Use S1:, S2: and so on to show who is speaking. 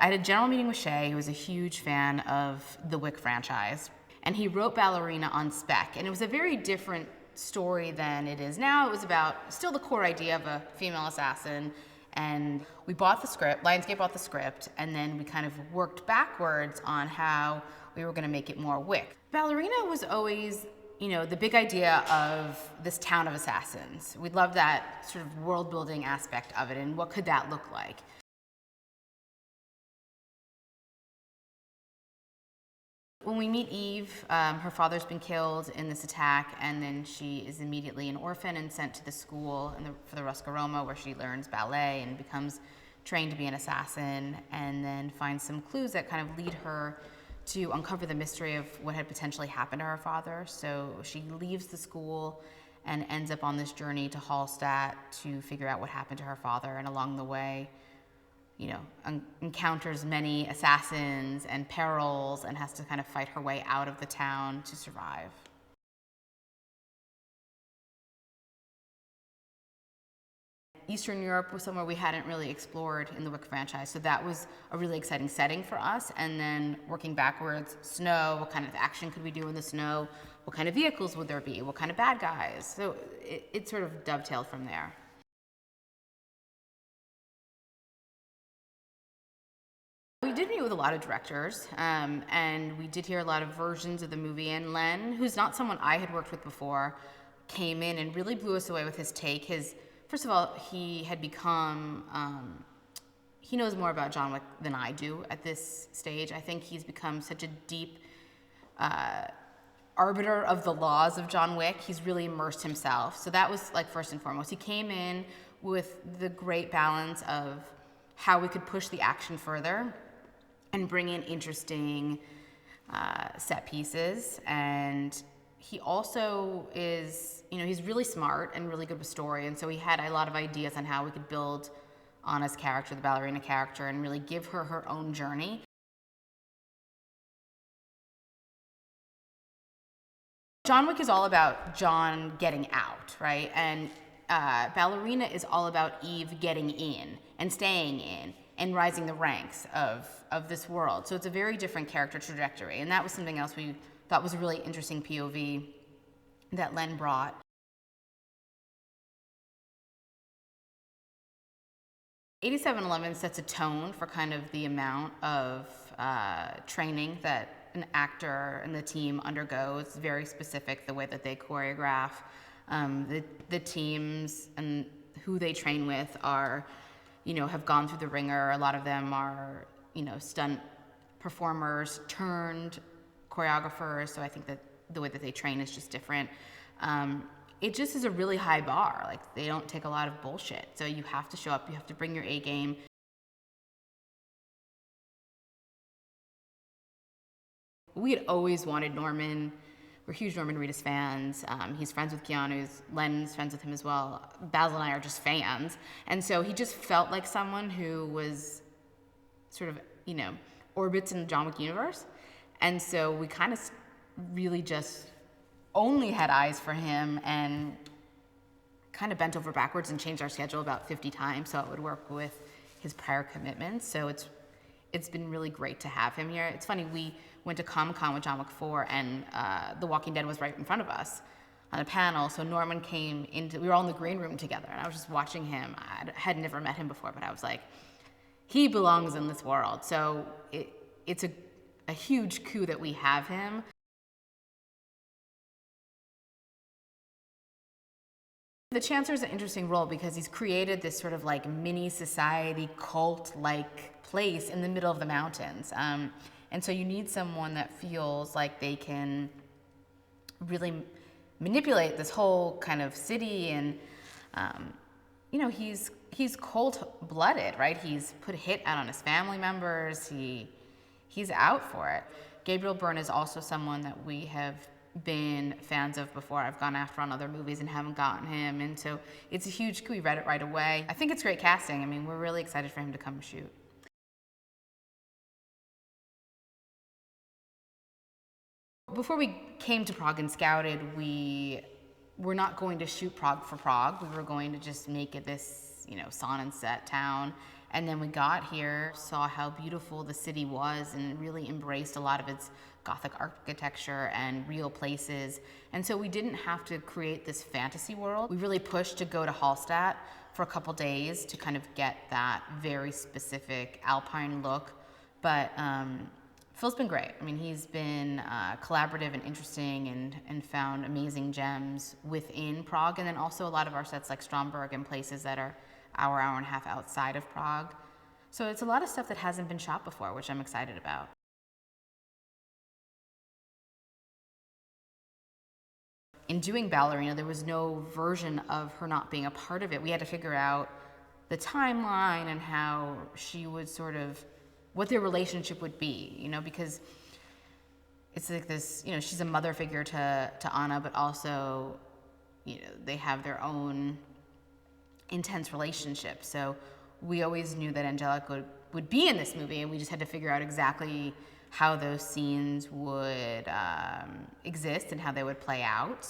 S1: had a general meeting with Shay, who was a huge fan of the Wick franchise, and he wrote Ballerina on spec, and it was a very different story than it is now. It was about still the core idea of a female assassin, and we bought the script, Lionsgate bought the script, and then we kind of worked backwards on how we were going to make it more Wick. Ballerina was always, you know, the big idea of this town of assassins. We loved that sort of world-building aspect of it, and what could that look like? When we meet Eve, her father's been killed in this attack, and then she is immediately an orphan and sent to the school for the Ruska Roma, where she learns ballet and becomes trained to be an assassin, and then finds some clues that kind of lead her to uncover the mystery of what had potentially happened to her father. So she leaves the school and ends up on this journey to Hallstatt to figure out what happened to her father, and along the way, you know, encounters many assassins and perils and has to kind of fight her way out of the town to survive. Eastern Europe was somewhere we hadn't really explored in the Wick franchise, so that was a really exciting setting for us. And then working backwards, snow, what kind of action could we do in the snow? What kind of vehicles would there be? What kind of bad guys? So it sort of dovetailed from there. We did meet with a lot of directors, and we did hear a lot of versions of the movie, and Len, who's not someone I had worked with before, came in and really blew us away with his take. First of all, he had become, he knows more about John Wick than I do at this stage. I think he's become such a deep arbiter of the laws of John Wick. He's really immersed himself. So that was like first and foremost. He came in with the great balance of how we could push the action further and bring in interesting set pieces. And he also is, you know, he's really smart and really good with story. And so he had a lot of ideas on how we could build Ana's character, the ballerina character, and really give her her own journey. John Wick is all about John getting out, right? And Ballerina is all about Eve getting in and staying in and rising the ranks of this world. So it's a very different character trajectory. And that was something else we thought was a really interesting POV that Len brought. '8711 sets a tone for kind of the amount of training that an actor and the team undergoes. It's very specific, the way that they choreograph. The teams and who they train with are, you know, have gone through the ringer. A lot of them are, you know, stunt performers turned choreographers. So I think that the way that they train is just different. It just is a really high bar. Like, they don't take a lot of bullshit. So you have to show up, you have to bring your A game. We had always wanted Norman. We're huge Norman Reedus fans. He's friends with Keanu. Len's friends with him as well. Basil and I are just fans. And so he just felt like someone who was sort of, you know, orbits in the John Wick universe. And so we kind of really just only had eyes for him and kind of bent over backwards and changed our schedule about 50 times so it would work with his prior commitments. So it's been really great to have him here. It's funny, we went to Comic-Con with John Wick 4 and The Walking Dead was right in front of us on a panel. So Norman came we were all in the green room together, and I was just watching him. I had never met him before, but I was like, he belongs in this world. So it's a huge coup that we have him. The Chancellor's an interesting role because he's created this sort of like mini society cult-like place in the middle of the mountains. And so you need someone that feels like they can really manipulate this whole kind of city. And, you know, he's cold-blooded, right? He's put a hit out on his family members. He's out for it. Gabriel Byrne is also someone that we have been fans of before. I've gone after on other movies and haven't gotten him. And so it's a huge coup. We read it right away. I think it's great casting. I mean, we're really excited for him to come shoot. Before we came to Prague and scouted, we we're not going to shoot Prague for Prague. We were going to just make it this, sun and set town. And then we got here, saw how beautiful the city was, and really embraced a lot of its Gothic architecture and real places. And so we didn't have to create this fantasy world. We really pushed to go to Hallstatt for a couple days to kind of get that very specific Alpine look. But Phil's been great. I mean, he's been collaborative and interesting and found amazing gems within Prague. And then also a lot of our sets like Stromberg and places that are hour and a half outside of Prague. So it's a lot of stuff that hasn't been shot before, which I'm excited about. In doing Ballerina, there was no version of her not being a part of it. We had to figure out the timeline and how she would sort of, what their relationship would be, because it's like this, she's a mother figure to Ana, but also, they have their own intense relationship. So we always knew that Angelica would be in this movie, and we just had to figure out exactly how those scenes would exist and how they would play out.